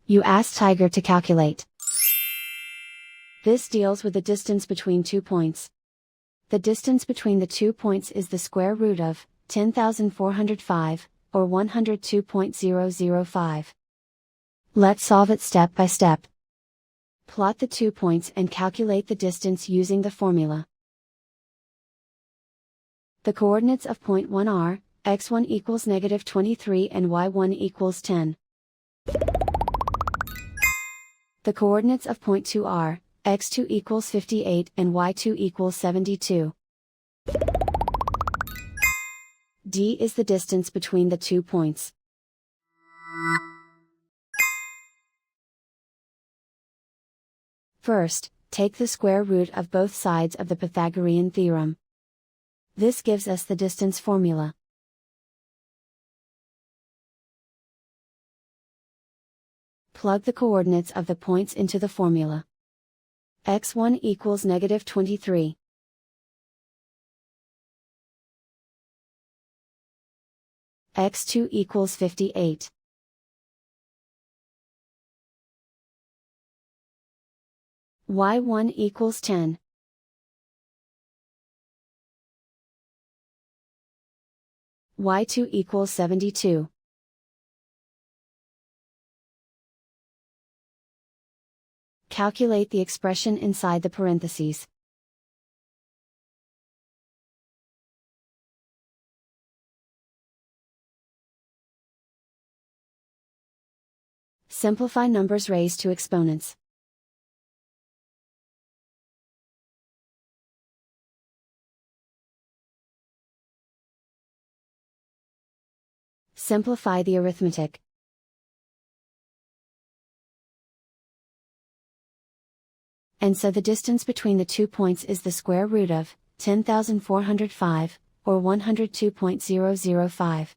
You ask Tiger to calculate. This deals with the distance between 2 points. The distance between the 2 points is the square root of 10,405, or 102.005. Let's solve it step by step. Plot the 2 points and calculate the distance using the formula. The coordinates of point 1 are, x1 equals -23 and y1 equals 10. The coordinates of point 2 are, x2 equals 58 and y2 equals 72. D is the distance between the 2 points. First, take the square root of both sides of the Pythagorean theorem. This gives us the distance formula. Plug the coordinates of the points into the formula. x1 equals -23. x2 equals 58. y1 equals 10. y2 equals 72. Calculate the expression inside the parentheses. Simplify numbers raised to exponents. Simplify the arithmetic. And so the distance between the 2 points is the square root of 10,405, or 102.005.